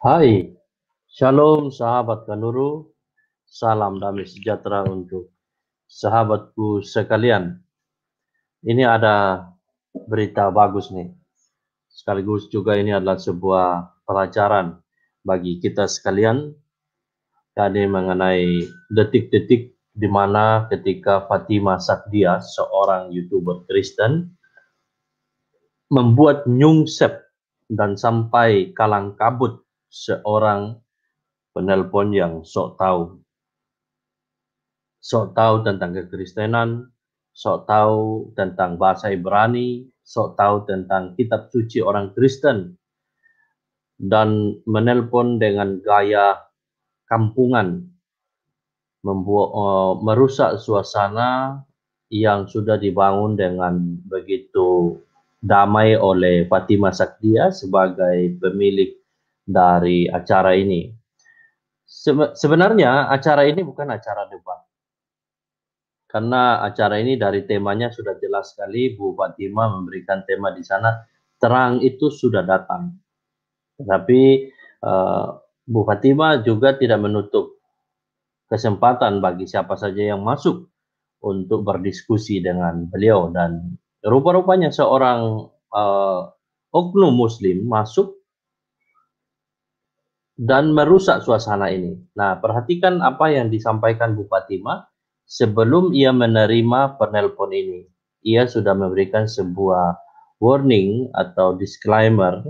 Hai, Shalom sahabat Kanuru, salam damai sejahtera untuk sahabatku sekalian. Ini ada berita bagus nih, sekaligus juga ini adalah sebuah pelajaran bagi kita sekalian, tadi mengenai detik-detik di mana ketika Fatima Sakdia, seorang YouTuber Kristen, membuat nyungsep dan sampai kalang kabut seorang penelpon yang sok tahu tentang kekristenan, sok tahu tentang bahasa Ibrani, sok tahu tentang kitab suci orang Kristen, dan menelpon dengan gaya kampungan, merusak suasana yang sudah dibangun dengan begitu damai oleh Fatima Sakdia sebagai pemilik dari acara ini. Sebenarnya acara ini bukan acara debat. Karena acara ini dari temanya sudah jelas sekali, Bu Fatima memberikan tema di sana, terang itu sudah datang. Tetapi Bu Fatima juga tidak menutup kesempatan bagi siapa saja yang masuk untuk berdiskusi dengan beliau. Dan rupa-rupanya seorang oknum muslim masuk dan merusak suasana ini. Nah, perhatikan apa yang disampaikan Bu Fatima sebelum ia menerima penelpon ini. Ia sudah memberikan sebuah warning atau disclaimer,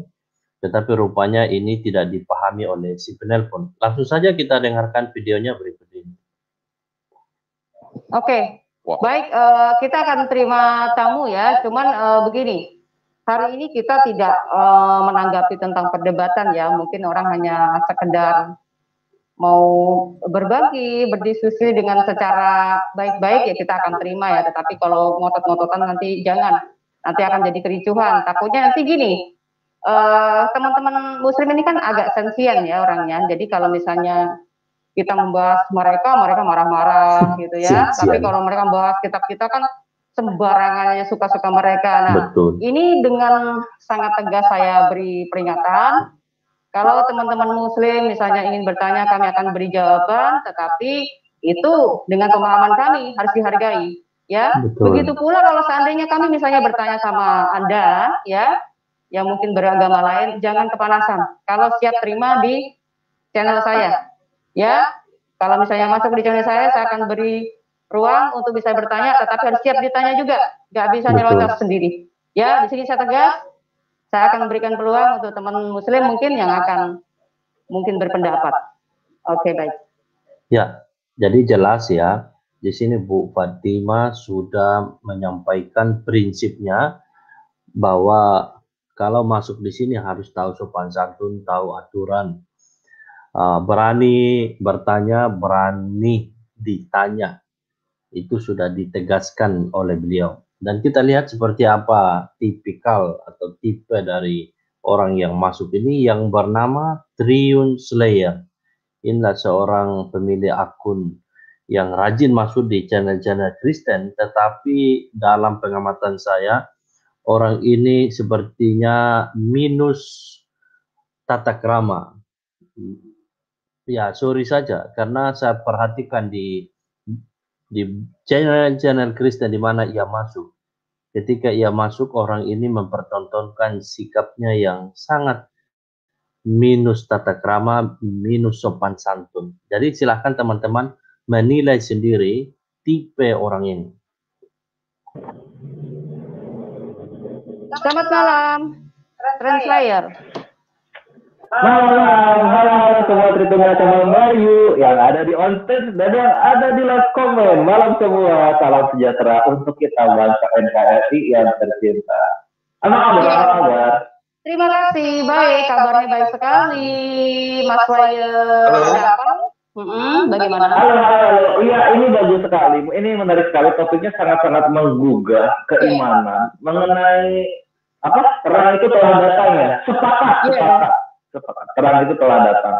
tetapi rupanya ini tidak dipahami oleh si penelpon. Langsung saja kita dengarkan videonya berikut ini. Oke, baik, kita akan terima tamu ya, cuman begini, hari ini kita tidak menanggapi tentang perdebatan ya, mungkin orang hanya sekedar mau berbagi, berdiskusi dengan secara baik-baik ya kita akan terima ya, tetapi kalau ngotot-ngototan nanti jangan, nanti akan jadi kericuhan, takutnya nanti gini, teman-teman muslim ini kan agak sensian ya orangnya, jadi kalau misalnya kita membahas mereka marah-marah gitu ya. Tapi kalau mereka membahas kitab kita kan sembarangan aja suka-suka mereka. Nah, Betul. ini dengan sangat tegas saya beri peringatan. Kalau teman-teman muslim misalnya ingin bertanya, kami akan beri jawaban, tetapi itu dengan pemahaman kami harus dihargai. Ya, Betul. begitu pula kalau seandainya kami misalnya bertanya sama Anda, ya, yang mungkin beragama lain, jangan kepanasan. Kalau siap terima di channel saya, ya, kalau misalnya masuk di channel saya akan beri ruang untuk bisa bertanya, tetapi harus siap ditanya juga, nggak bisa nyeloncat sendiri. Ya, di sini saya tegas, saya akan memberikan peluang untuk teman muslim mungkin yang akan mungkin berpendapat. Oke, baik. Ya, jadi jelas ya, di sini Bu Fatima sudah menyampaikan prinsipnya bahwa kalau masuk di sini harus tahu sopan santun, tahu aturan, berani bertanya, berani ditanya. Itu sudah ditegaskan oleh beliau. Dan kita lihat seperti apa tipikal atau tipe dari orang yang masuk ini yang bernama Triun Slayer. Inilah seorang pemilik akun yang rajin masuk di channel-channel Kristen, tetapi dalam pengamatan saya, orang ini sepertinya minus tata krama. Ya, sorry saja, karena saya perhatikan di channel-channel Kristen di mana ia masuk. Ketika ia masuk, orang ini mempertontonkan sikapnya yang sangat minus tata krama, minus sopan santun. Jadi silahkan teman-teman menilai sendiri tipe orang ini. Selamat malam, Translayer. Malam, halo semua Tritunggal Cabang Melayu yang ada di on stage dan yang ada di live comment. Malam semua, salam sejahtera untuk kita bangsa NKRI yang tercinta. Apa kabar? Terima kasih, baik, kabarnya baik sekali, Mas Wayer. Bagaimana? Halo, iya ini bagus sekali. Ini menarik sekali, topiknya sangat-sangat menggugah keimanan mengenai apa? Terang itu telah datang ya. Sepakat. Terang itu telah datang.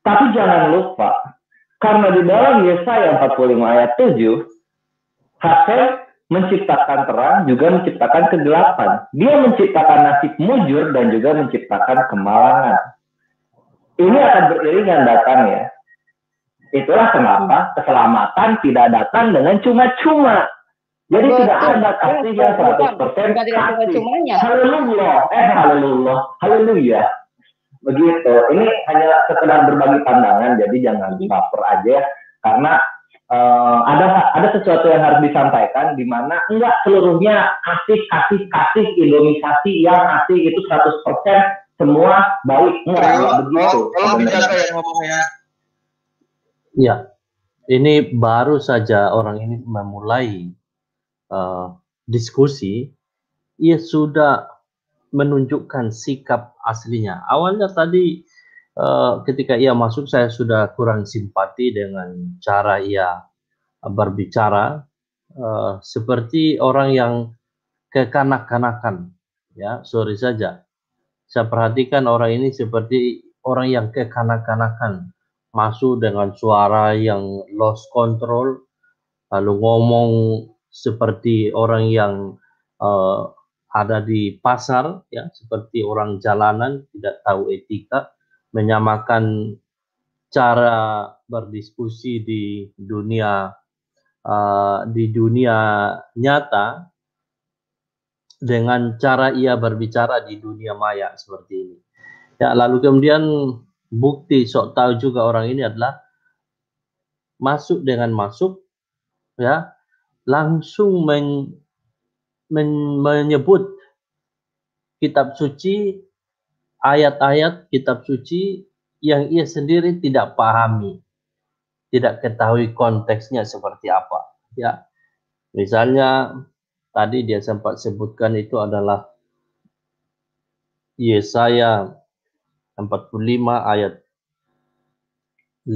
Tapi jangan lupa, karena di dalam Yesaya 45 ayat 7, Hakim menciptakan terang, juga menciptakan kegelapan. Dia menciptakan nasib mujur dan juga menciptakan kemalangan. ini akan beriringan datangnya. Itulah kenapa keselamatan tidak datang dengan cuma-cuma. Jadi tidak ada kasih yang 100% kasih. Haleluya. Begitu. Ini hanya sekedar berbagi pandangan, jadi jangan baper aja. Karena ada sesuatu yang harus disampaikan, di mana enggak seluruhnya kasih iluminasi yang kasih itu 100% semua baik. Enggak begitu. Ya, ini baru saja orang ini memulai diskusi, ia sudah menunjukkan sikap aslinya. Awalnya tadi ketika ia masuk, saya sudah kurang simpati dengan cara ia berbicara, seperti orang yang kekanak-kanakan. Ya, sorry saja. Saya perhatikan orang ini seperti orang yang kekanak-kanakan, masuk dengan suara yang lost control, lalu ngomong seperti orang yang ada di pasar, ya, seperti orang jalanan, tidak tahu etika, menyamakan cara berdiskusi di dunia nyata dengan cara ia berbicara di dunia maya seperti ini. Ya, lalu kemudian bukti sok tahu juga orang ini adalah masuk, ya, langsung menyebut kitab suci, ayat-ayat kitab suci yang ia sendiri tidak pahami, tidak ketahui konteksnya seperti apa. Ya, misalnya tadi dia sempat sebutkan itu adalah Yesaya 45 ayat 5,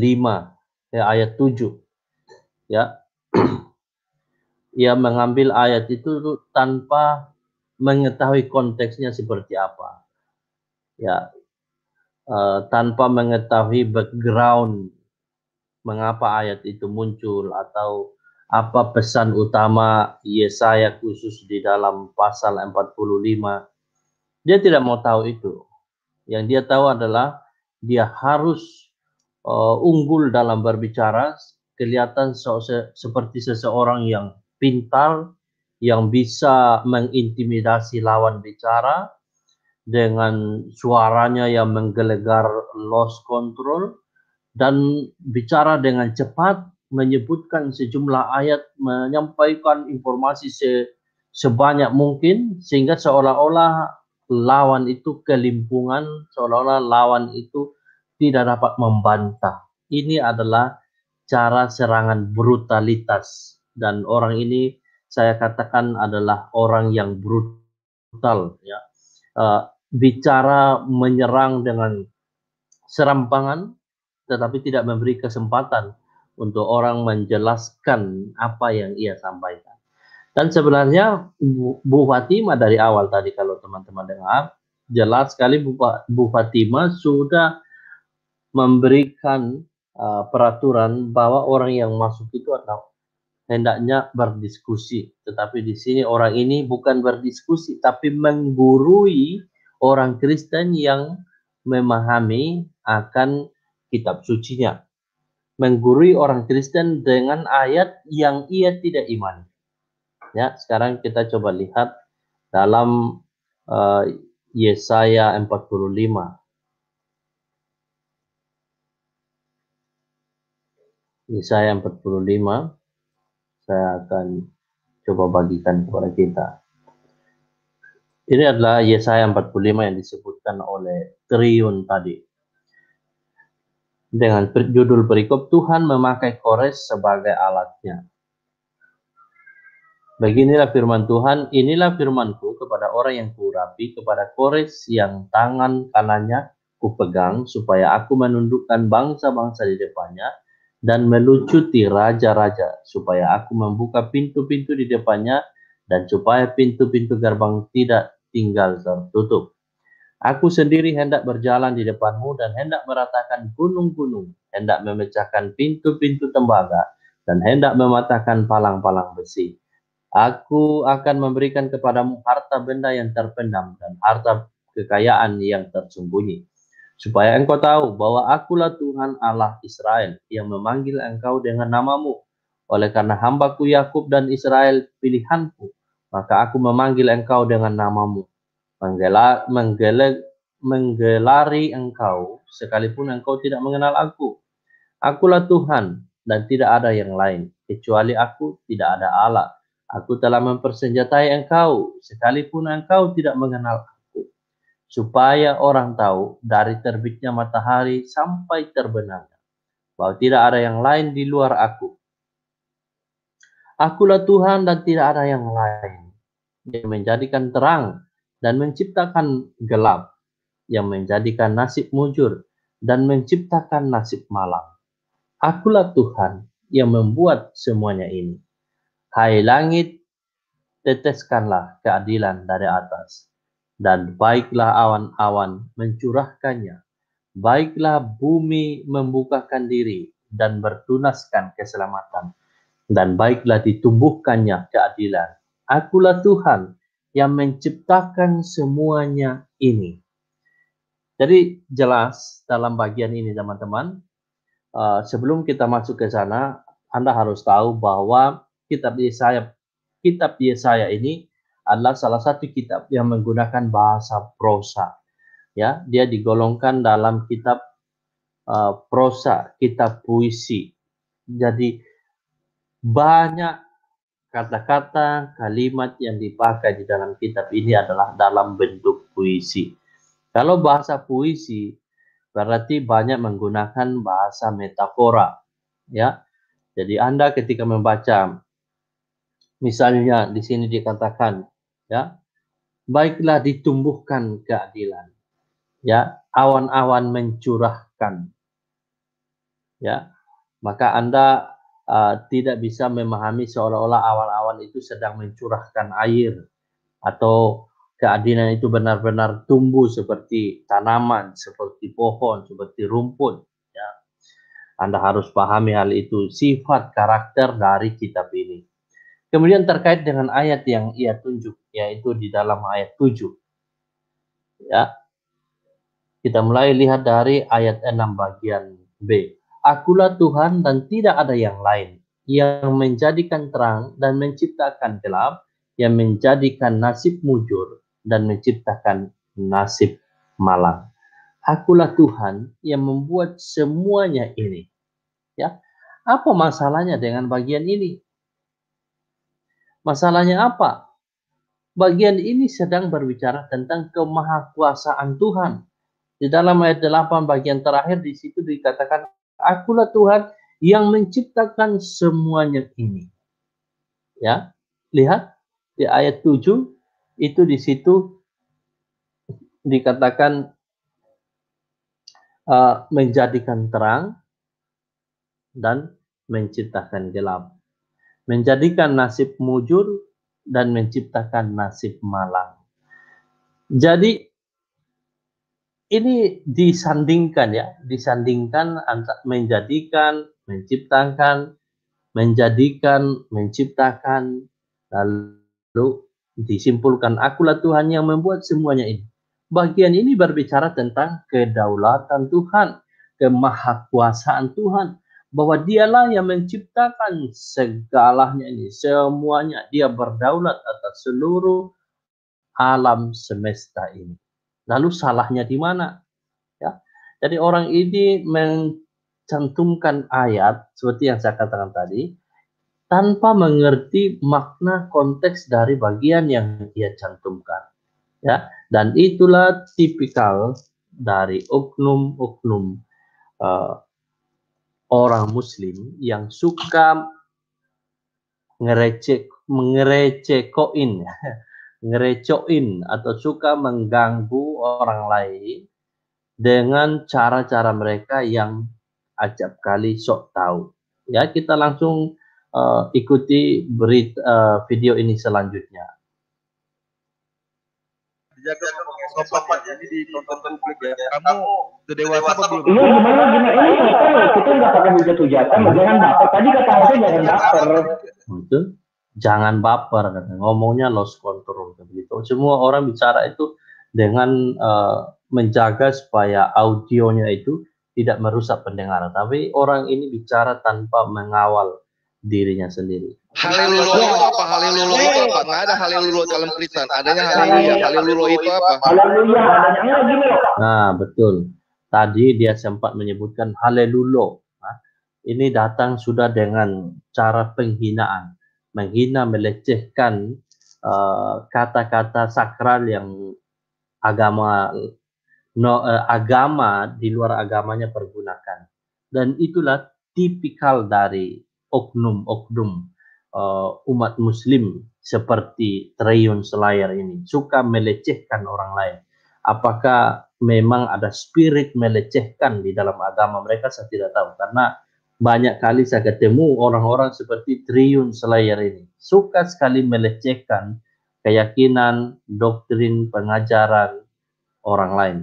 ayat 7. Ya. Ia mengambil ayat itu tanpa mengetahui konteksnya seperti apa. Ya. Tanpa mengetahui background mengapa ayat itu muncul atau apa pesan utama Yesaya khusus di dalam pasal 45. Dia tidak mau tahu itu. Yang dia tahu adalah dia harus unggul dalam berbicara, kelihatan seperti seseorang yang pintar, yang bisa mengintimidasi lawan bicara dengan suaranya yang menggelegar lost control, dan bicara dengan cepat, menyebutkan sejumlah ayat, menyampaikan informasi sebanyak mungkin, sehingga seolah-olah lawan itu kelimpungan, seolah-olah lawan itu tidak dapat membantah. Ini adalah cara serangan brutalitas, dan orang ini saya katakan adalah orang yang brutal, ya. Bicara menyerang dengan serampangan, tetapi tidak memberi kesempatan untuk orang menjelaskan apa yang ia sampaikan. Dan sebenarnya Bu Fatimah dari awal tadi, kalau teman-teman dengar, jelas sekali Bu Fatimah sudah memberikan peraturan bahwa orang yang masuk itu adalah hendaknya berdiskusi. Tetapi di sini orang ini bukan berdiskusi, tapi menggurui orang Kristen yang memahami akan kitab sucinya. Menggurui orang Kristen dengan ayat yang ia tidak imani. Ya, sekarang kita coba lihat dalam Yesaya 45. Yesaya 45. Saya akan coba bagikan kepada kita. Ini adalah Yesaya 45 yang disebutkan oleh Triun tadi. Dengan judul perikop, Tuhan memakai Kores sebagai alatnya. Beginilah firman Tuhan, inilah firmanku kepada orang yang kuurapi, kepada Kores yang tangan kanannya kupegang, supaya aku menundukkan bangsa-bangsa di depannya, dan melucuti raja-raja, supaya aku membuka pintu-pintu di depannya, dan supaya pintu-pintu gerbang tidak tinggal tertutup. Aku sendiri hendak berjalan di depanmu, dan hendak meratakan gunung-gunung, hendak memecahkan pintu-pintu tembaga, dan hendak mematahkan palang-palang besi. Aku akan memberikan kepadamu harta benda yang terpendam, dan harta kekayaan yang tersembunyi, supaya engkau tahu bahwa akulah Tuhan Allah Israel yang memanggil engkau dengan namamu. Oleh karena hambaku Yakub dan Israel pilihanku, maka aku memanggil engkau dengan namamu, menggelari engkau sekalipun engkau tidak mengenal aku. Akulah Tuhan dan tidak ada yang lain. Kecuali aku tidak ada Allah. Aku telah mempersenjatai engkau sekalipun engkau tidak mengenal aku, supaya orang tahu dari terbitnya matahari sampai terbenamnya bahwa tidak ada yang lain di luar aku. Akulah Tuhan dan tidak ada yang lain, yang menjadikan terang dan menciptakan gelap, yang menjadikan nasib mujur dan menciptakan nasib malam. Akulah Tuhan yang membuat semuanya ini. Hai langit, teteskanlah keadilan dari atas, dan baiklah awan-awan mencurahkannya. Baiklah bumi membukakan diri dan bertunaskan keselamatan, dan baiklah ditumbuhkannya keadilan. Akulah Tuhan yang menciptakan semuanya ini. Jadi jelas dalam bagian ini teman-teman, sebelum kita masuk ke sana, Anda harus tahu bahwa kitab Yesaya ini adalah salah satu kitab yang menggunakan bahasa prosa. Ya, dia digolongkan dalam kitab prosa, kitab puisi. Jadi banyak kata-kata, kalimat yang dipakai di dalam kitab ini adalah dalam bentuk puisi. Kalau bahasa puisi berarti banyak menggunakan bahasa metafora, ya. Jadi Anda ketika membaca, misalnya di sini dikatakan, ya, baiklah ditumbuhkan keadilan, ya, awan-awan mencurahkan, ya, maka Anda tidak bisa memahami seolah-olah awan-awan itu sedang mencurahkan air atau keadilan itu benar-benar tumbuh seperti tanaman, seperti pohon, seperti rumput. Ya. Anda harus pahami hal itu, sifat karakter dari kitab ini. Kemudian terkait dengan ayat yang ia tunjuk, yaitu di dalam ayat 7. Ya. Kita mulai lihat dari ayat 6 bagian B. Akulah Tuhan dan tidak ada yang lain, yang menjadikan terang dan menciptakan gelap, yang menjadikan nasib mujur dan menciptakan nasib malam. Akulah Tuhan yang membuat semuanya ini. Ya, apa masalahnya dengan bagian ini? Masalahnya apa? Bagian ini sedang berbicara tentang kemahakuasaan Tuhan. Di dalam ayat 8 bagian terakhir di situ dikatakan, akulah Tuhan yang menciptakan semuanya ini. Ya, lihat di ayat 7 itu di situ dikatakan menjadikan terang dan menciptakan gelap, menjadikan nasib mujur dan menciptakan nasib malam. Jadi ini disandingkan, ya, disandingkan antara menjadikan, menciptakan, menjadikan, menciptakan, lalu disimpulkan akulah Tuhan yang membuat semuanya ini. Bagian ini berbicara tentang kedaulatan Tuhan, kemahakuasaan Tuhan, bahwa dialah yang menciptakan segalanya ini, semuanya. Dia berdaulat atas seluruh alam semesta ini. Lalu salahnya di mana? Ya. Jadi orang ini mencantumkan ayat seperti yang saya katakan tadi tanpa mengerti makna konteks dari bagian yang ia cantumkan. Ya, dan itulah tipikal dari oknum-oknum orang Muslim yang suka ngerecoin atau suka mengganggu orang lain dengan cara-cara mereka yang acap kali sok tahu. Ya, kita langsung ikuti video ini selanjutnya. Dijaga sopan, jadi ditonton publik ya. Kamu udah dewasa apa belum? Iya, gimana ini kita nggak pakai hujat-hujatan, jangan baper. Tadi kata saya jangan baper. Betul. Jangan baper, ngomongnya lost control begitu. Semua orang bicara itu dengan menjaga supaya audionya itu tidak merusak pendengaran. Tapi orang ini bicara tanpa mengawal dirinya sendiri. Haleluya itu apa? Haleluya itu apa? Nggak ada haleluya dalam Kristen. Adanya haleluya. Haleluya itu apa? Haleluya, adanya gini loh. Nah, betul. Tadi dia sempat menyebutkan haleluya. Nah, ini datang sudah dengan cara penghinaan, menghina, melecehkan kata-kata sakral yang agama agama di luar agamanya pergunakan. Dan itulah tipikal dari oknum-oknum umat muslim seperti Treyun Selayar ini, suka melecehkan orang lain. Apakah memang ada spirit melecehkan di dalam agama mereka, saya tidak tahu, karena banyak kali saya ketemu orang-orang seperti Treyun Selayar ini suka sekali melecehkan keyakinan, doktrin, pengajaran orang lain.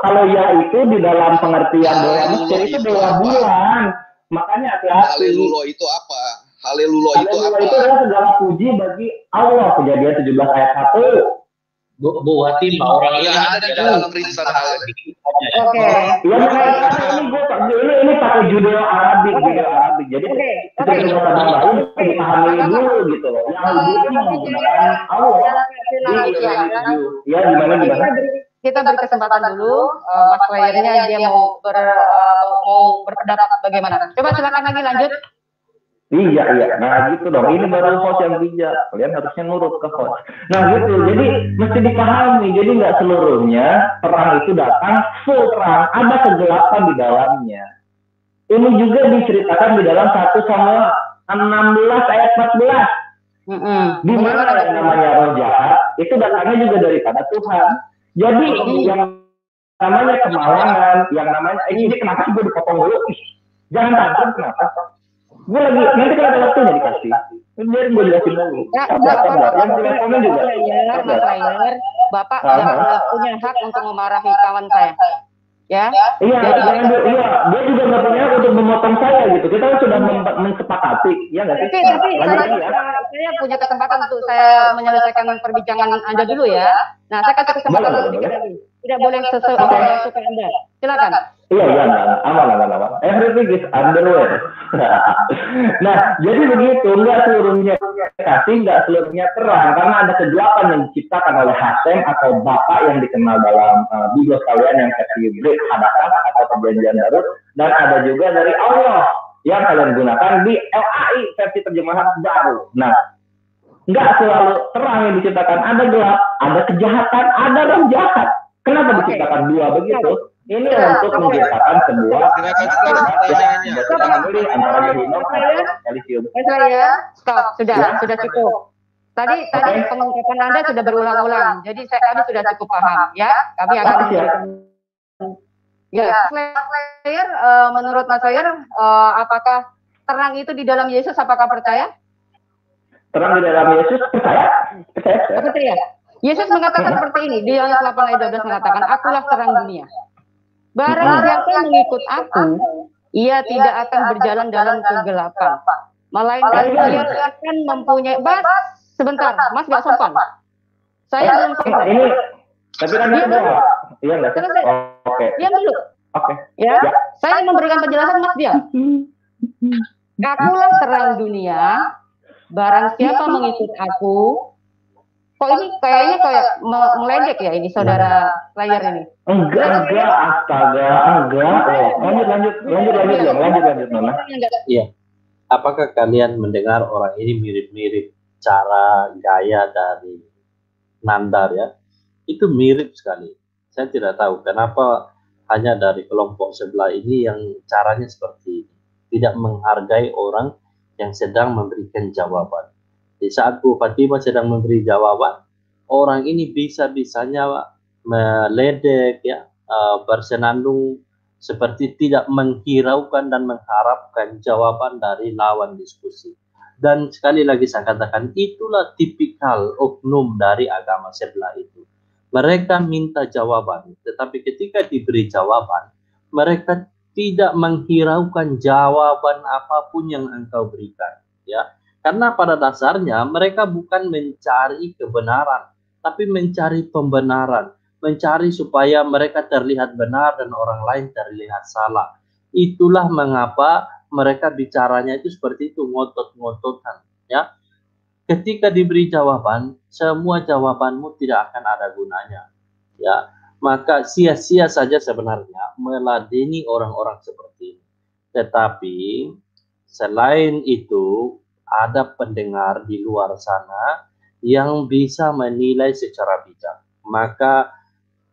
Kalau ya itu di dalam pengertian doa Mesir itu doa bulan. Makanya hati-hati. Haleluya itu apa? Haleluya itu apa? Itu adalah segala puji bagi Allah. Kejadian 17 ayat 1. Bu Hatim, orang Yang ada di dalam Kristen haleluya. Oke. Ya ini pakai judul Arabik. Jadi kita lain dipahami dulu gitu loh. Yang itu menggunakan Allah. Ya gimana? Kita beri kesempatan dulu, Mas Layernya dia mau berpendapat bagaimana. Coba silakan lagi lanjut. Iya. Nah gitu dong. Ini baru host yang bijak. Kalian harusnya nurut ke host. Nah gitu. Jadi mesti dipahami. Jadi nggak seluruhnya perang itu datang full perang. Ada kegelapan di dalamnya. Ini juga diceritakan di dalam 1 Samuel 16 ayat 14. Di mana yang namanya roh jahat itu datangnya juga daripada Tuhan. Jadi yang namanya kemalangan, yang namanya ini kenapa sih gue dipotong dulu? Jangan tantrum, kenapa? Gue lagi nanti kalau ada waktunya dikasih. Biar gue jelasin dulu. Yang punya komen juga. Mas Rainer, Bapak nggak punya hak untuk memarahi kawan saya. Ya. Iya, dia juga nggak punya hak untuk memotong saya gitu. Kita sudah mensepakati, ya nggak sih? Tapi saya punya kesempatan untuk saya menyelesaikan perbincangan Anda dulu ya. Nah, saya kasih kesempatan sedikit lagi. Tidak boleh sesuai suka Anda. Silakan. Iya, aman. Everything is underwear. Nah, jadi begitu, nggak seluruhnya kasih, nggak seluruhnya terang, karena ada kegelapan yang diciptakan oleh Hasem atau Bapak yang dikenal dalam Bible kalian yang versi Brit Hadakah atau Perjanjian Baru, dan ada juga dari Allah yang kalian gunakan di LAI versi terjemahan baru. Nah, nggak selalu terang yang diciptakan, ada gelap, ada kejahatan, ada roh jahat. Kenapa diciptakan dua begitu? Ini untuk menciptakan sebuah stop, sudah cukup. Tadi pengungkapan Anda sudah berulang-ulang, jadi kami sudah cukup paham ya. Kami akan Slayer, menurut Mas Slayer, apakah terang itu di dalam Yesus? Apakah percaya? Terang di dalam Yesus percaya. Yesus mengatakan seperti ini di Yohanes 8 ayat 12 mengatakan, akulah terang dunia. Barang siapa mengikut aku, ia tidak akan berjalan dalam kegelapan, melainkan ia akan mempunyai. Sebentar, Mas nggak sopan. Saya belum sopan. Ini, tapi kan iya nggak sih? Oke. Diam dulu. Oke. Ya, saya memberikan penjelasan, Mas diam. Akulah terang dunia. Barang siapa mengikut aku. Kok ini kayaknya kayak meledek ya ini saudara layar ini? Enggak, astaga, enggak. Lanjut, Nona. Iya. Apakah kalian mendengar orang ini mirip-mirip cara gaya dari Nandar ya? Itu mirip sekali. Saya tidak tahu kenapa hanya dari kelompok sebelah ini yang caranya seperti ini. Tidak menghargai orang yang sedang memberikan jawaban. Di saat Bu Fatimah sedang memberi jawaban, orang ini bisa-bisanya meledek ya, bersenandung seperti tidak menghiraukan dan mengharapkan jawaban dari lawan diskusi. Dan sekali lagi saya katakan, itulah tipikal oknum dari agama sebelah itu. Mereka minta jawaban, tetapi ketika diberi jawaban, mereka tidak menghiraukan jawaban apapun yang engkau berikan, ya. Karena pada dasarnya mereka bukan mencari kebenaran, tapi mencari pembenaran. mencari supaya mereka terlihat benar dan orang lain terlihat salah. Itulah mengapa mereka bicaranya itu seperti itu, ngotot-ngototan, ya. Ketika diberi jawaban, semua jawabanmu tidak akan ada gunanya, ya. Maka sia-sia saja sebenarnya meladeni orang-orang seperti ini. Tetapi selain itu, ada pendengar di luar sana yang bisa menilai secara bijak. Maka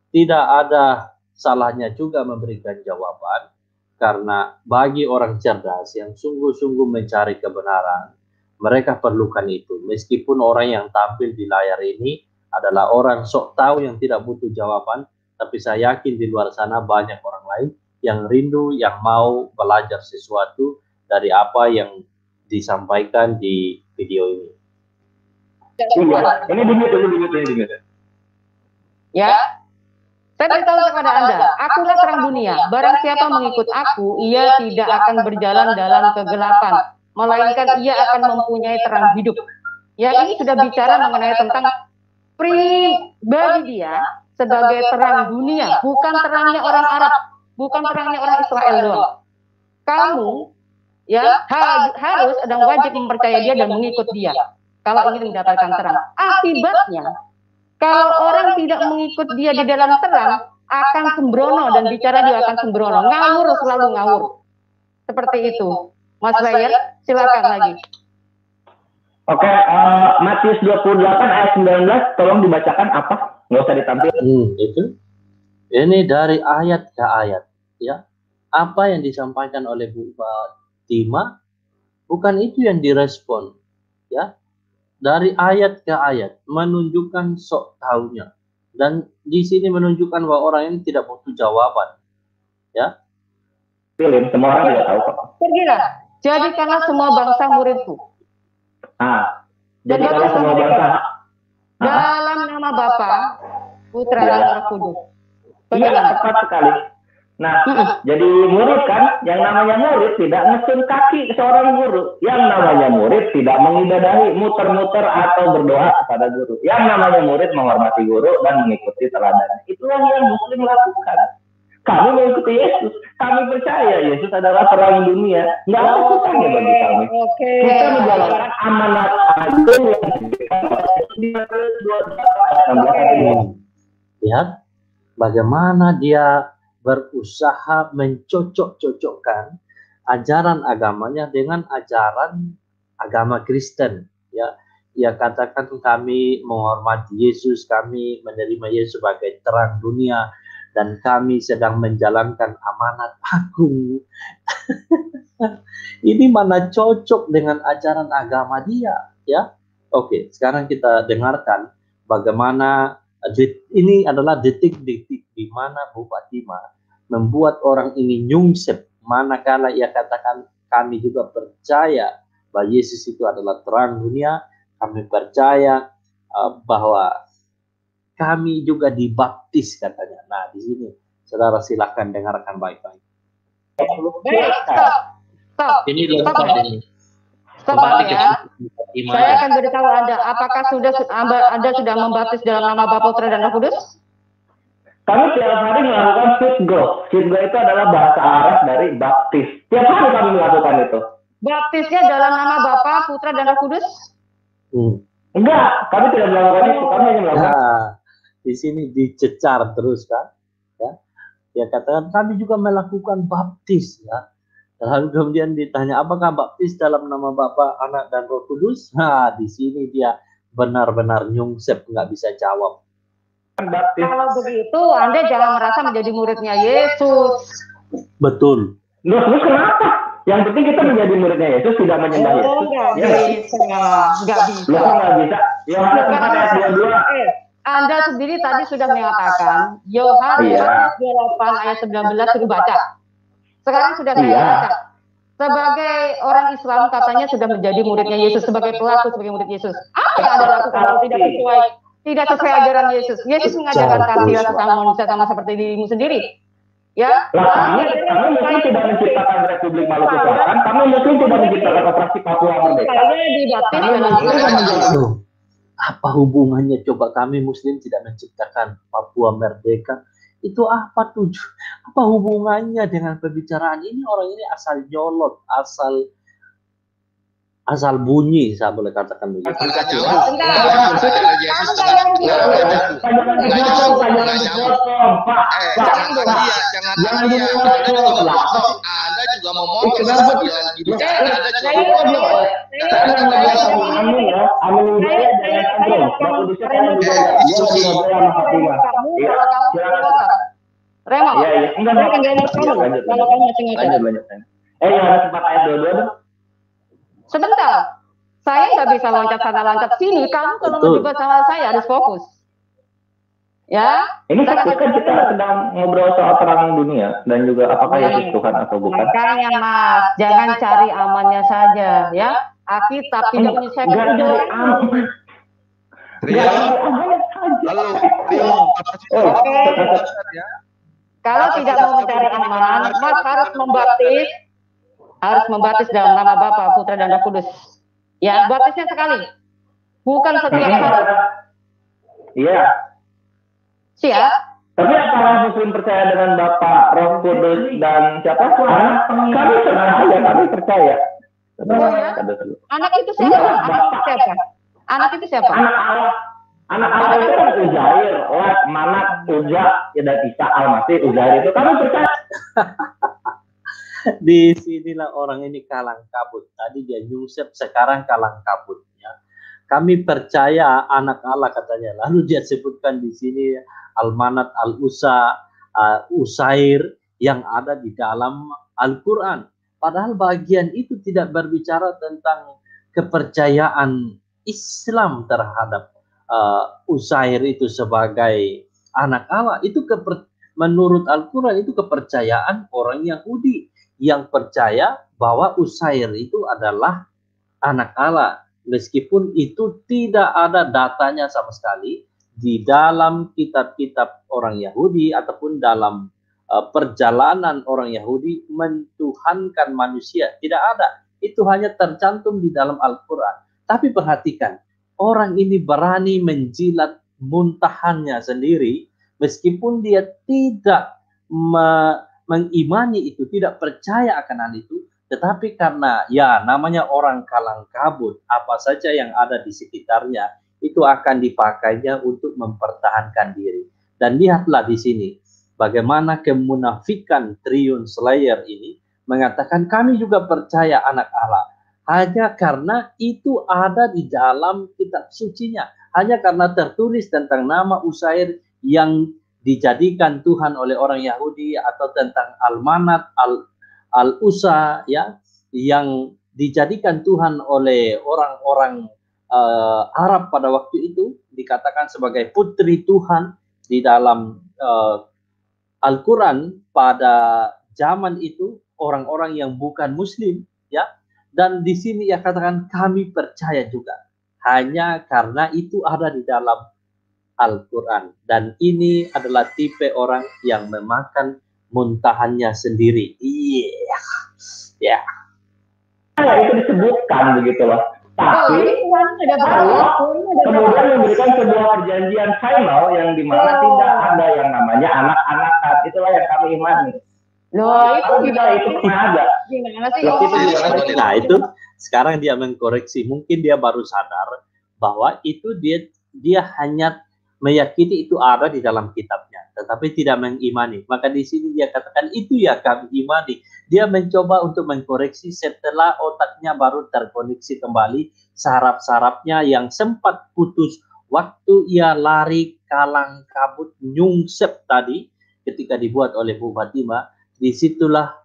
tidak ada salahnya juga memberikan jawaban, karena bagi orang cerdas yang sungguh-sungguh mencari kebenaran, mereka perlukan itu. Meskipun orang yang tampil di layar ini adalah orang sok tahu yang tidak butuh jawaban, tapi saya yakin di luar sana banyak orang lain yang rindu, yang mau belajar sesuatu dari apa yang disampaikan di video ini. Ini dimit. Ya, saya beritahu kepada Anda, akulah terang dunia. Barang siapa mengikut aku, ia tidak akan berjalan dalam kegelapan, melainkan ia akan mempunyai terang hidup. Ya, ini sudah bicara mengenai tentang pribadi dia sebagai terang dunia, bukan terangnya orang Arab, bukan terangnya orang Israel doang. Kamu ya harus dan wajib mempercayai dia dan mengikut dia kalau ingin mendapatkan terang. Akibatnya, kalau orang tidak mengikut dia di dalam terang, akan sembrono, dan bicara dia akan sembrono, ngawur, selalu ngawur. Seperti itu. Mas Bayer, silakan lagi. Oke, Matius 28 ayat 19, tolong dibacakan apa? Nggak usah ditampilkan. Itu. Ini dari ayat ke ayat, ya. Apa yang disampaikan oleh Bu Fatima, bukan itu yang direspon, ya. Dari ayat ke ayat menunjukkan sok tahunya, dan di sini menunjukkan bahwa orang ini tidak butuh jawaban, ya. Pilih, semua orang tidak tahu kok. Pergilah, jadikanlah semua bangsa muridku. Jadi kalau semua bangsa dalam nama Bapa, Putra dan Roh Kudus. Iya, tepat sekali. Nah, jadi murid kan, yang namanya murid tidak ngesun kaki seorang guru. Yang namanya murid tidak mengibadahi, muter-muter atau berdoa kepada guru. Yang namanya murid menghormati guru dan mengikuti teladan. Itulah yang Muslim lakukan. Kami mengikuti Yesus. Kami percaya Yesus adalah terang dunia. Nggak ada susahnya bagi kami. Kita menjalankan amanat agung yang diberikan oleh Yesus. Lihat bagaimana dia berusaha mencocok-cocokkan ajaran agamanya dengan ajaran agama Kristen, ya. Ia katakan kami menghormati Yesus, kami menerima Yesus sebagai terang dunia, dan kami sedang menjalankan amanat agung. Ini mana cocok dengan ajaran agama dia, ya. Oke, sekarang kita dengarkan bagaimana ini adalah detik-detik di mana Bu Fatima membuat orang ini nyungsep, manakala ia katakan kami juga percaya bahwa Yesus itu adalah terang dunia, kami percaya bahwa kami juga dibaptis, katanya. Nah, di sini saudara silakan dengarkan baik-baik. Stop. Ini lengkap ini. Stop ya. Saya akan beritahu Anda, apakah Anda sudah membaptis dalam nama Bapa, Putra dan Roh Kudus? Kami tiap hari melakukan sitgo. Sitgo itu adalah bahasa Arab dari baptis. Tiap hari kami melakukan itu. Baptisnya dalam nama Bapa, Putra dan Roh Kudus? Enggak, kami tidak melakukan itu. Kami hanya melakukan. Nah, di sini dicecar terus kan, ya. Dia katakan kami juga melakukan baptis, ya. Lalu kemudian ditanya apakah baptis dalam nama Bapa, Anak dan Roh Kudus? Nah, di sini dia benar-benar nyungsep, nggak bisa jawab. Baptis. Kalau begitu, Anda jangan merasa menjadi muridnya Yesus. Betul. Terus kenapa? Yang penting kita menjadi muridnya Yesus, tidak menyembah Yesus. Nggak bisa. Nggak bisa. Yohanes 4 ayat 22. Anda sendiri tadi sudah mengatakan Yohanes 8 ayat 19 sudah baca. Sekarang sudah saya baca. Sebagai orang Islam katanya sudah menjadi muridnya Yesus, sebagai pelaku sebagai murid Yesus. Apa yang Anda lakukan kalau tidak sesuai ajaran Yesus? Yesus mengajarkan kasih sama manusia sama seperti dirimu sendiri. Ya, kami mungkin tidak menciptakan Republik Maluku Selatan, kami mungkin tidak menciptakan operasi Papua Merdeka. Apa hubungannya coba kami Muslim tidak menciptakan Papua merdeka? Itu apa tujuh? Apa hubungannya dengan pembicaraan ini? Orang ini asal nyolot, asal bunyi, saya boleh katakan begitu. Anda juga mau ngomong Sebentar, saya nggak bisa loncat sana loncat sini. Kamu kalau mau debat sama saya harus fokus. Ya. Ini kan kita sedang ngobrol soal terang dunia dan juga apakah Yesus Tuhan atau bukan. Makanya Mas, jangan cari amannya saja, ya. Alkitab tidak menyelesaikan aman. Kalau tidak mau mencari aman, Mas harus membaptis dalam nama Bapa, Putra, dan Roh Kudus. Ya, baptisnya sekali, bukan setiap hari. Iya. Siap. Tapi apakah Muslim percaya dengan Bapa, Roh Kudus, dan siapa? Kami percaya. Oh ya? Anak itu siapa? Anak itu siapa? Anak Allah itu kan Uzair, Manak, Uza, dan Isa, Al-Masih, Uzair itu kami percaya. Di sinilah orang ini kalang kabut. Tadi dia nyusep, sekarang kalang kabutnya. Kami percaya anak Allah katanya. Lalu dia sebutkan di sini Al-Manat, Al-Usa, Usair yang ada di dalam Al-Quran. Padahal bagian itu tidak berbicara tentang kepercayaan Islam terhadap Usair itu sebagai anak Allah. Itu menurut Al-Quran itu kepercayaan orang Yahudi yang percaya bahwa Usair itu adalah anak Allah, meskipun itu tidak ada datanya sama sekali di dalam kitab-kitab orang Yahudi ataupun dalam perjalanan orang Yahudi mentuhankan manusia. Tidak ada, itu hanya tercantum di dalam Al-Quran. Tapi perhatikan, orang ini berani menjilat muntahannya sendiri meskipun dia tidak mengimani itu, tidak percaya akan hal itu, tetapi karena ya namanya orang kalang kabut, apa saja yang ada di sekitarnya itu akan dipakainya untuk mempertahankan diri. Dan lihatlah di sini bagaimana kemunafikan Triune Slayer ini mengatakan kami juga percaya anak Allah, hanya karena itu ada di dalam kitab sucinya, hanya karena tertulis tentang nama Usair yang dijadikan Tuhan oleh orang Yahudi, atau tentang Al-Manat, Al-Usa ya, yang dijadikan Tuhan oleh orang-orang Arab pada waktu itu, dikatakan sebagai putri Tuhan di dalam Al-Quran pada zaman itu, orang-orang yang bukan Muslim ya. Dan di sini ya katakan kami percaya juga hanya karena itu ada di dalam Al-Quran. Dan ini adalah tipe orang yang memakan muntahannya sendiri. Iya. Ya. Itu disebutkan begitu loh. Tapi kemudian memberikan sebuah perjanjian final yang dimana tidak ada yang namanya anak-anak. Itulah yang kami imani. Loh, itu ada. Gimana sih? Nah, itu sekarang dia mengkoreksi. Mungkin dia baru sadar bahwa itu dia hanya meyakini itu ada di dalam kitabnya, tetapi tidak mengimani. Maka di sini dia katakan itu ya kami imani. Dia mencoba untuk mengkoreksi setelah otaknya baru terkoneksi kembali, saraf-sarafnya yang sempat putus waktu ia lari kalang kabut nyungsep tadi ketika dibuat oleh Bu Fatima. Disitulah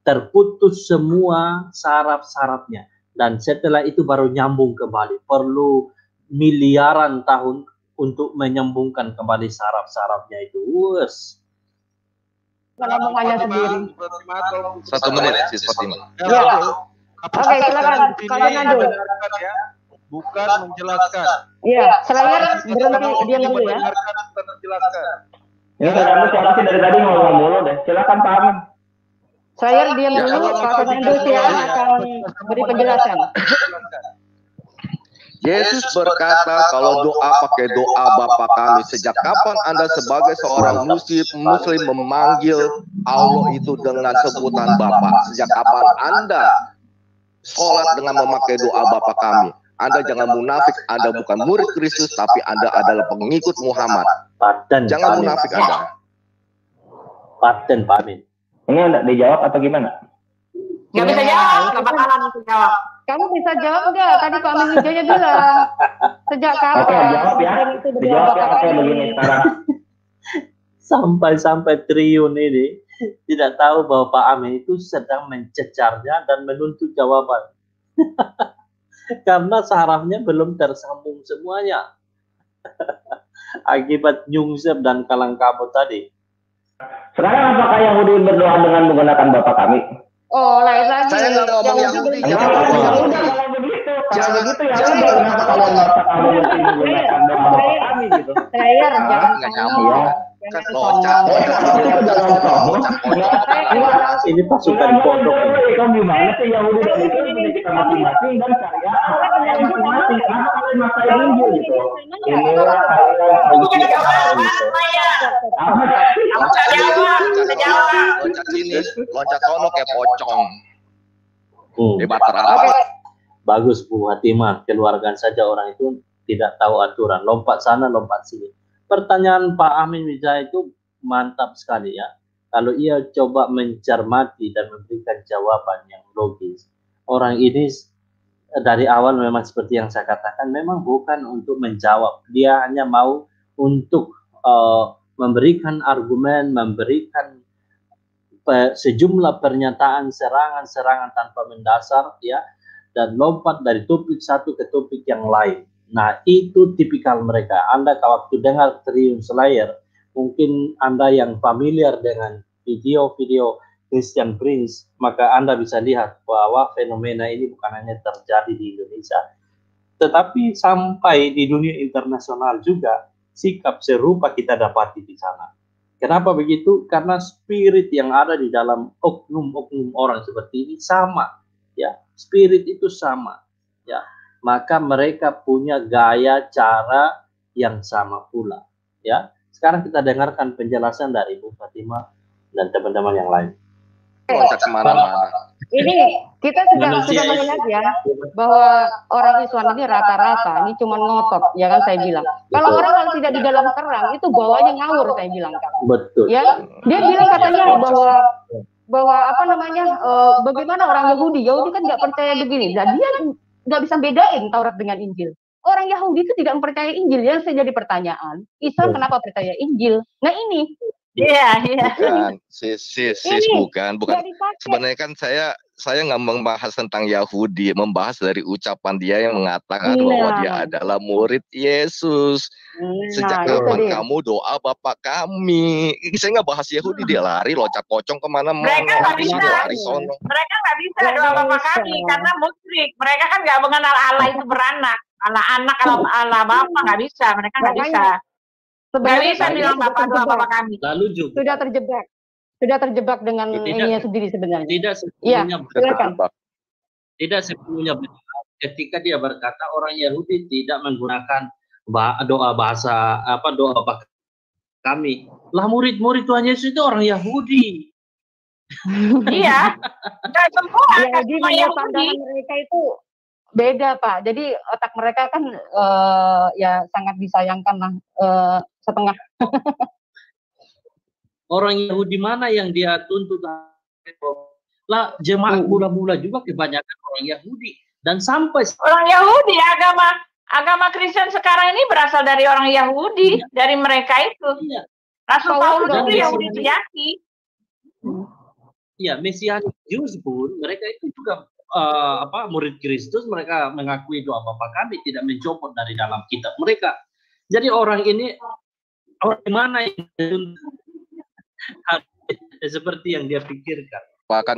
terputus semua saraf-sarafnya, dan setelah itu baru nyambung kembali. Perlu miliaran tahun untuk menyambungkan kembali saraf-sarafnya itu. Omongannya sendiri. 1 menit, Sis Fatima. Ya. Oke, silakan. Kalau Nando. Bukan menjelaskan. Iya, Slayer berhenti diam dulu ya. Ya, kamu siapa sih dari tadi ngomong mulu deh. Silakan Pak Amin. Slayer diam dulu, Pak Nando ya akan beri penjelasan. Yesus berkata kalau doa pakai doa Bapa kami. Sejak kapan Anda sebagai seorang muslim memanggil Allah itu dengan sebutan Bapa? Sejak kapan Anda sholat dengan memakai doa Bapa kami? Anda jangan munafik, Anda bukan murid Kristus, tapi Anda adalah pengikut Muhammad. Jangan munafik Anda. Paten Pak Amin. Ini enggak dijawab atau gimana? Nggak bisa jawab, nggak bakalan bisa jawab. Kamu bisa jawab nggak? Tadi Pak Amin Wijaya bilang sejak kapan? Oke, jawab ya. Itu Dijawab ya. berapa Oke, kali? begini sekarang. Sampai Triyun ini tidak tahu bahwa Pak Amin itu sedang mencecarnya dan menuntut jawaban. Karena sarafnya belum tersambung semuanya. Akibat nyungsep dan kalang kabut tadi. Sekarang apakah Yahudi berdoa dengan menggunakan Bapa kami? Oh, lain lagi. Saya nggak ngomong Yahudi, jangan Kalau ngomong Yahudi. begitu, Jangan- begitu ya jangan- udah, kenapa kalau Bapa kami mesti menggunakan doa Bapa kami gitu? Player, jangan nggak sombong. nyambung. Kan loncat. Ini pasukan kodok ini. Kamu gimana sih Yahudi dan itu punya kita masing-masing dan syariat yang masing-masing. Kenapa kalian maksain Injil gitu? Inilah kalian gitu. Loncat sini, loncat sono kayak pocong. Debat Oke, terakhir. Bagus Bu Hatimah, keluarkan saja orang itu tidak tahu aturan, lompat sana, lompat sini. Pertanyaan Pak Amin Wijaya itu mantap sekali ya. Kalau ia coba mencermati dan memberikan jawaban yang logis. Orang ini dari awal memang seperti yang saya katakan, memang bukan untuk menjawab. Dia hanya mau untuk memberikan argumen, memberikan sejumlah pernyataan serangan-serangan tanpa mendasar ya, dan lompat dari topik satu ke topik yang lain. Nah, itu tipikal mereka. Anda kalau waktu dengar Triyun Slayer, mungkin Anda yang familiar dengan video-video Christian Prince, maka Anda bisa lihat bahwa fenomena ini bukan hanya terjadi di Indonesia, tetapi sampai di dunia internasional juga sikap serupa kita dapati di sana. Kenapa begitu? Karena spirit yang ada di dalam oknum-oknum orang seperti ini sama, ya. Spirit itu sama, ya. Maka mereka punya gaya cara yang sama pula, ya. Sekarang kita dengarkan penjelasan dari Bu Fatimah dan teman-teman yang lain. Loncat kemana-mana. ini kita sudah melihat ya bahwa orang Islam ini rata-rata ini cuma ngotot, ya kan saya bilang. Kalau Betul. orang kalau tidak di dalam terang itu bawahnya ngawur, saya bilang kan. Betul. Ya, dia bilang katanya bahwa apa namanya bagaimana orang Yahudi kan nggak percaya begini. Dan dia nggak bisa bedain Taurat dengan Injil. Orang Yahudi itu tidak mempercayai Injil. Yang saya jadi pertanyaan, Islam kenapa percaya Injil? Nah ini. Iya. Bukan, sis bukan. nggak dipakai. Sebenarnya kan saya nggak membahas tentang Yahudi, membahas dari ucapan dia yang mengatakan bahwa dia adalah murid Yesus. Sejak itu kapan dia. kamu doa Bapak kami? Saya nggak bahas Yahudi, dia lari loncat pocong kemana-mana. Mereka nggak bisa. Lari sono. Mereka nggak bisa doa Bapak kami karena musyrik. Mereka kan nggak mengenal Allah itu beranak. Allah anak, Allah Bapak nggak bisa. Mereka nggak bisa. Nggak bisa bilang Bapak doa Bapak kami. Lalu juga Sudah terjebak dengan ininya sendiri sebenarnya. tidak Iya, sepenuhnya silakan. tidak sepenuhnya benar ketika dia berkata orang Yahudi tidak menggunakan doa bahasa doa Bapa kami. Lah murid-murid Tuhan Yesus itu orang Yahudi. Iya. Nggak semua. Jadi Semua menurut Yahudi. pandangan mereka itu beda Pak. Jadi otak mereka kan ya sangat disayangkan lah setengah. Orang Yahudi mana yang dia tuntut? Lah jemaat mula-mula juga kebanyakan orang Yahudi dan sampai Orang Yahudi, agama Kristen sekarang ini berasal dari orang Yahudi, dari mereka itu. iya, Rasul Paulus Dan itu Yahudi Yesus- sejati. ya Mesianik Jews pun mereka itu juga murid Kristus, mereka mengakui doa Bapa kami, tidak mencopot dari dalam kitab mereka. Jadi orang ini orang mana yang seperti yang dia pikirkan. Pak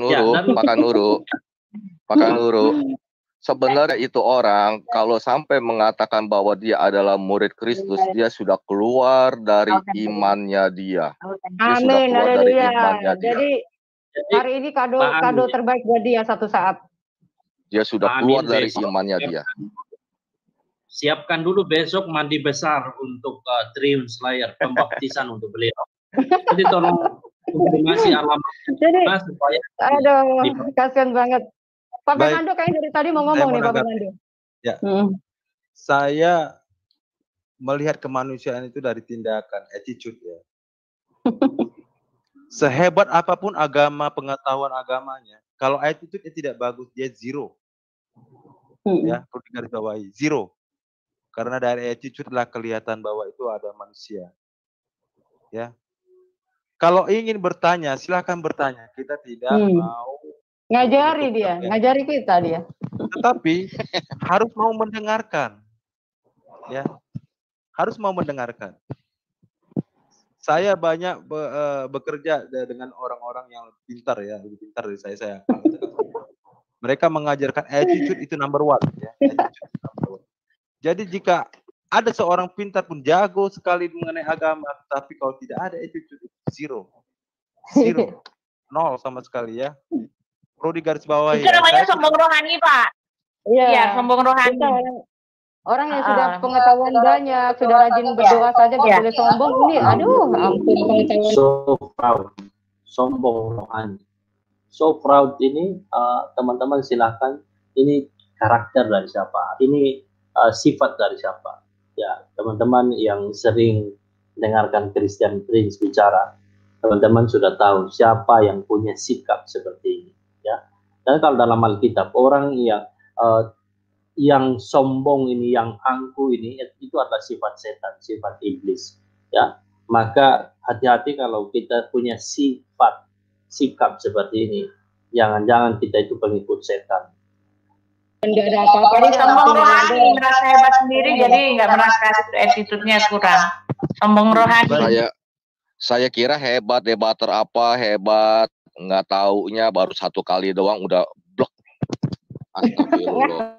Kanuru. Sebenarnya itu orang kalau sampai mengatakan bahwa dia adalah murid Kristus, dia sudah keluar dari imannya dia. Dia sudah Amin, keluar dari haleluya. imannya dia. Jadi hari ini kado terbaik buat dia satu saat. Dia sudah Pak keluar Amin dari besok. imannya dia. siapkan dulu besok mandi besar untuk Triumph Slayer, pembaptisan untuk beliau. Jadi tolong konfirmasi alamat Jadi, supaya aduh, kasihan banget. Pak Fernando kayaknya dari tadi mau ngomong nih, Pak Fernando. Ya. Saya melihat kemanusiaan itu dari tindakan, attitude ya. Sehebat apapun agama, pengetahuan agamanya, kalau attitude-nya tidak bagus, dia zero. Ya, perlu digarisbawahi, zero. Karena dari attitude lah kelihatan bahwa itu ada manusia. Ya. Kalau ingin bertanya, silahkan bertanya. Kita tidak mau ngajari dia, ngajari kita dia. Tetapi harus mau mendengarkan. Ya. Harus mau mendengarkan. Saya banyak bekerja dengan orang-orang yang lebih pintar ya, lebih pintar dari saya. Mereka mengajarkan attitude itu number one ya. Jadi jika ada seorang pintar pun jago sekali mengenai agama, tapi kalau tidak ada attitude itu zero. Nol sama sekali ya. Perlu digarisbawahi. Itu namanya sombong rohani, Pak. Iya, sombong rohani. Orang yang sudah pengetahuan banyak, sudah rajin berdoa saja nggak boleh sombong. Ini, aduh, ampun pengetahuan. So proud, sombong rohani. So proud ini, teman-teman silahkan. Ini karakter dari siapa? Ini sifat dari siapa? Ya, teman-teman yang sering dengarkan Christian Prince bicara, teman-teman sudah tahu siapa yang punya sikap seperti ini. Ya, dan kalau dalam Alkitab orang yang sombong ini, yang angkuh ini, itu adalah sifat setan, sifat iblis. Ya, maka hati-hati kalau kita punya sikap seperti ini. Jangan-jangan kita itu pengikut setan. Enggak ada apa-apa. Jadi sombong rohani, merasa hebat sendiri, jadi nggak merasa attitude-nya kurang. Sombong rohani. Saya kira hebat, debater apa, hebat, nggak taunya baru satu kali doang udah blok. Astagfirullah.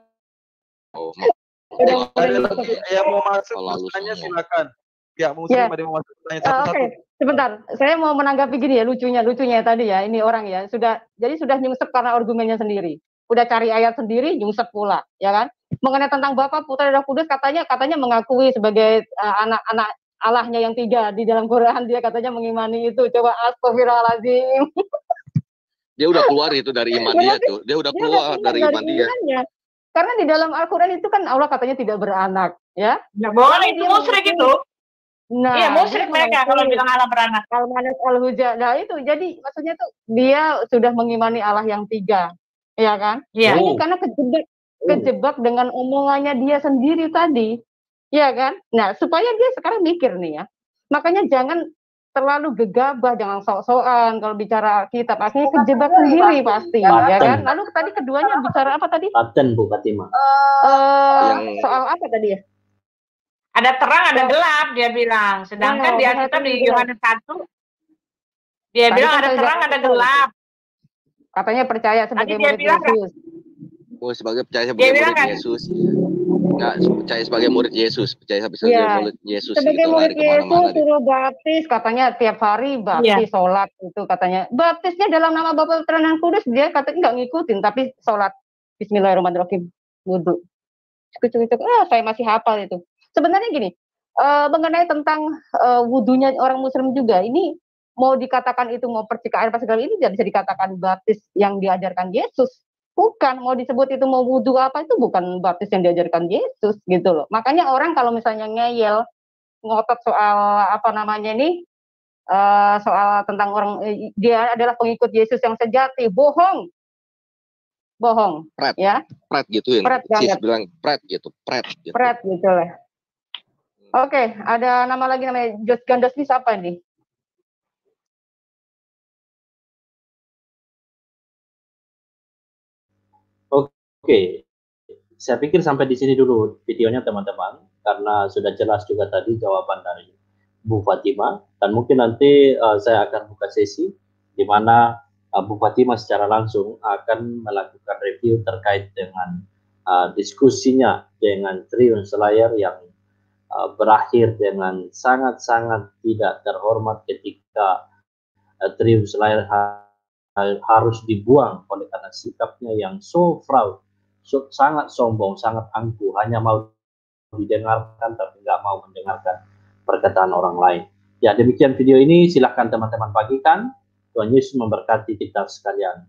Yang mau masuk tanya silakan. Ya, muslim ada yang mau masuk tanya satu-satu. Oke, sebentar. Saya mau menanggapi gini ya, lucunya tadi ya. Ini orang ya sudah nyungsep karena argumennya sendiri. Udah cari ayat sendiri, nyungsep pula, ya kan? Mengenai tentang Bapa, Putra, dan Roh Kudus, katanya mengakui sebagai anak-anak Allahnya yang 3 di dalam Quran, dia katanya mengimani itu. Coba astagfirullahaladzim. Dia udah keluar itu dari iman dia tuh. Dia udah keluar dari iman dia. Karena di dalam Al-Quran itu kan Allah katanya tidak beranak, ya? Nggak boleh, itu musyrik itu. Nah, iya, musyrik mereka kalau bilang Allah beranak. Al-Manas Al-Huja. Nah itu, jadi maksudnya tuh dia sudah mengimani Allah yang 3, ya kan? Iya. Ini karena kejebak dengan omongannya dia sendiri tadi, ya kan? Nah, supaya dia sekarang mikir nih ya. Makanya jangan terlalu gegabah, jangan sok-sokan kalau bicara kitab, akhirnya kejebak sendiri pasti, ya kan? Lalu tadi keduanya bicara apa tadi? Paten Bu Fatima. Soal apa tadi ya? Ada terang, ada gelap, dia bilang. Sedangkan di Alkitab di Yohanes 1, dia bilang ada terang, ada gelap. Katanya percaya sebagai murid Yesus. Oh, percaya sebagai murid Yesus. Nggak percaya sebagai murid Yesus, percaya sebagai murid Yesus. Sebagai murid Yesus suruh baptis, katanya tiap hari baptis, sholat itu katanya. Baptisnya dalam nama Bapa, Putra, dan Kudus, dia katanya nggak ngikutin, tapi sholat Bismillahirrahmanirrahim, wudhu. Cuk, saya masih hafal itu. Sebenarnya gini, mengenai tentang wudhunya orang Muslim juga, ini mau dikatakan itu mau percikan air pas segala ini tidak bisa dikatakan baptis yang diajarkan Yesus. Bukan, mau disebut itu mau wudhu apa, itu bukan baptis yang diajarkan Yesus gitu loh. Makanya orang kalau misalnya ngeyel, ngotot soal apa namanya ini, soal tentang orang dia adalah pengikut Yesus yang sejati, bohong. Pret, ya. Pret gituin. Pret banget. Bilang pret gitu. Pret gitu lah. Oke, ada nama lagi namanya Josh Gandas, ini siapa ini? Oke, saya pikir sampai di sini dulu videonya teman-teman, karena sudah jelas juga tadi jawaban dari Bu Fatima, dan mungkin nanti saya akan buka sesi di mana Bu Fatima secara langsung akan melakukan review terkait dengan diskusinya dengan Triumph Slayer yang berakhir dengan sangat-sangat tidak terhormat ketika Triumph Slayer harus dibuang oleh karena sikapnya yang so proud, sangat sombong, sangat angkuh, hanya mau didengarkan tapi nggak mau mendengarkan perkataan orang lain. Ya, demikian video ini, silahkan teman-teman bagikan. Tuhan Yesus memberkati kita sekalian.